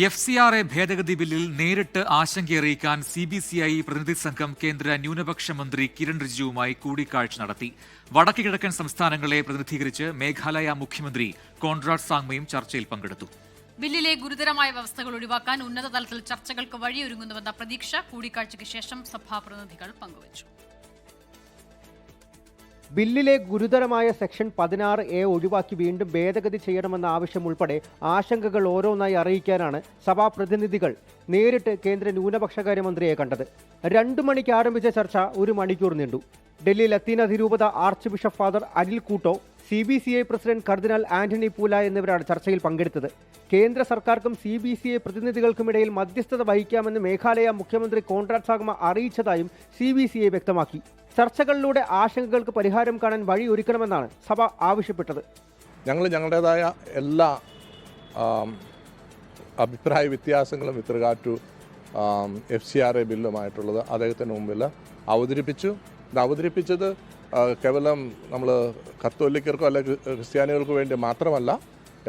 FCRA ഭേദഗതി ബില്ലിൽ നേരിട്ട് ആശങ്കയറിയിക്കാൻ CBCI പ്രതിനിധി സംഘം കേന്ദ്ര ന്യൂനപക്ഷ മന്ത്രി കിരൺ റിജിജുവുമായി കൂടിക്കാഴ്ച നടത്തി. വടക്ക് കിഴക്കൻ സംസ്ഥാനങ്ങളെ പ്രതിനിധീകരിച്ച് മേഘാലയ മുഖ്യമന്ത്രി കോൺറാഡ് സാങ്മയും ചർച്ചയിൽ പങ്കെടുത്തു. ബില്ലിലെ ഗുരുതരമായ വ്യവസ്ഥകൾ ഒഴിവാക്കാൻ ഉന്നതതലത്തിൽ ചർച്ചകൾക്ക് വഴിയൊരുങ്ങുന്നുവെന്ന പ്രതീക്ഷ കൂടിക്കാഴ്ചയ്ക്ക് ശേഷം സഭാ പ്രതിനിധികൾ പങ്കുവച്ചു. ബില്ലിലെ ഗുരുതരമായ സെക്ഷൻ 16A ഒഴിവാക്കി വീണ്ടും ഭേദഗതി ചെയ്യണമെന്ന ആവശ്യം ഉൾപ്പെടെ ആശങ്കകൾ ഓരോന്നായി അറിയിക്കാനാണ് സഭാ പ്രതിനിധികൾ നേരിട്ട് കേന്ദ്ര ന്യൂനപക്ഷകാര്യമന്ത്രിയെ കണ്ടത്. 2 മണിക്ക് ആരംഭിച്ച ചർച്ച 1 മണിക്കൂർ നീണ്ടു. ഡൽഹി ലത്തീൻ അതിരൂപത archbishop father Anil Couto, CBCI president കർദിനാൾ ആന്റണി പൂല എന്നിവരാണ് ചർച്ചയിൽ പങ്കെടുത്തത്. കേന്ദ്ര സർക്കാർക്കും CBCI പ്രതിനിധികൾക്കുമിടയിൽ മധ്യസ്ഥത വഹിക്കാമെന്ന് മേഘാലയ മുഖ്യമന്ത്രി കോൺറാഡ് സാങ്മ അറിയിച്ചതായും CBCI വ്യക്തമാക്കി. ചർച്ചകളിലൂടെ ആശങ്കകൾക്ക് പരിഹാരം കാണാൻ വഴിയൊരുക്കണമെന്നാണ് സഭ ആവശ്യപ്പെട്ടത്. ഞങ്ങളുടേതായ എല്ലാ അഭിപ്രായ വ്യത്യാസങ്ങളും വിത്ത് FCRA ബില്ലുമായിട്ടുള്ളത് അദ്ദേഹത്തിന് മുമ്പിൽ അവതരിപ്പിച്ചു. ഇത് അവതരിപ്പിച്ചത് കേവലം നമ്മൾ കത്തോലിക്കർക്കോ അല്ലെങ്കിൽ ക്രിസ്ത്യാനികൾക്ക് വേണ്ടി മാത്രമല്ല,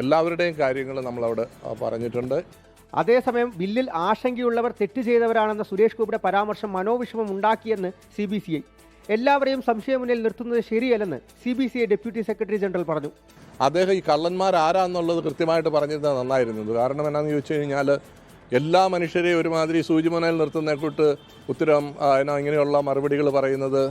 എല്ലാവരുടെയും കാര്യങ്ങൾ നമ്മളവിടെ പറഞ്ഞിട്ടുണ്ട്. അതേസമയം ബില്ലിൽ ആശങ്കയുള്ളവർ തെറ്റ് ചെയ്തവരാണെന്ന സുരേഷ് ഗോപിയുടെ പരാമർശം മനോവിഷമം ഉണ്ടാക്കിയെന്ന് CBCI. എല്ലാവരെയും സംശയമുന്നിൽ നിർത്തുന്നത് ശരിയല്ലെന്ന് CBCI ഡെപ്യൂട്ടി സെക്രട്ടറി ജനറൽ പറഞ്ഞു. അദ്ദേഹം ഈ കള്ളന്മാർ ആരാന്നുള്ളത് കൃത്യമായിട്ട് പറഞ്ഞിരുന്നത് നന്നായിരുന്നത്. കാരണം എന്നാന്ന് ചോദിച്ചു കഴിഞ്ഞാൽ എല്ലാ മനുഷ്യരെയും ഒരുമാതിരി സൂചിമുനയിൽ നിർത്തുന്നതിനെക്കൂട്ട് ഉത്തരം ഇങ്ങനെയുള്ള മറുപടികൾ പറയുന്നത്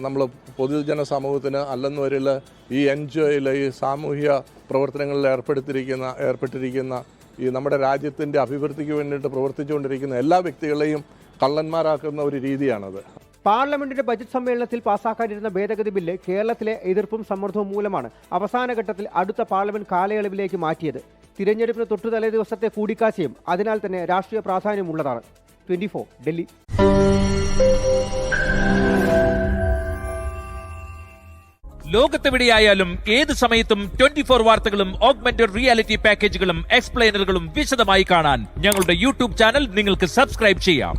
നമ്മൾ പൊതുജന സമൂഹത്തിന് അല്ലെന്ന് വരില്ല ഈ NGOയിൽ ഈ സാമൂഹ്യ പ്രവർത്തനങ്ങളിൽ ഏർപ്പെട്ടിരിക്കുന്ന ഈ നമ്മുടെ രാജ്യത്തിൻ്റെ അഭിവൃദ്ധിക്ക് വേണ്ടിയിട്ട് പ്രവർത്തിച്ചുകൊണ്ടിരിക്കുന്ന എല്ലാ വ്യക്തികളെയും കള്ളന്മാരാക്കുന്ന ഒരു രീതിയാണത്. പാർലമെന്റിന്റെ ബജറ്റ് സമ്മേളനത്തിൽ പാസാക്കാനിരുന്ന ഭേദഗതി ബില്ല് കേരളത്തിലെ എതിർപ്പും സമ്മർദ്ദവും മൂലമാണ് അവസാനഘട്ടത്തിൽ അടുത്ത പാർലമെന്റ് കാലയളവിലേക്ക് മാറ്റിയത്. തിരഞ്ഞെടുപ്പിന് തൊട്ടു തലേ ദിവസത്തെ കൂടിക്കാഴ്ചയും അതിനാൽ തന്നെ രാഷ്ട്രീയ പ്രാധാന്യമുള്ളതാണ്. 24 ഡൽഹി. ലോകത്തെവിടെയായാലും ഏത് സമയത്തും 24 വാർത്തകളും ഓഗ്മെന്റഡ് റിയാലിറ്റി പാക്കേജുകളും എക്സ്പ്ലെയിനറുകളും വിശദമായി കാണാൻ ഞങ്ങളുടെ YouTube ചാനൽ നിങ്ങൾക്ക് സബ്സ്ക്രൈബ് ചെയ്യാം.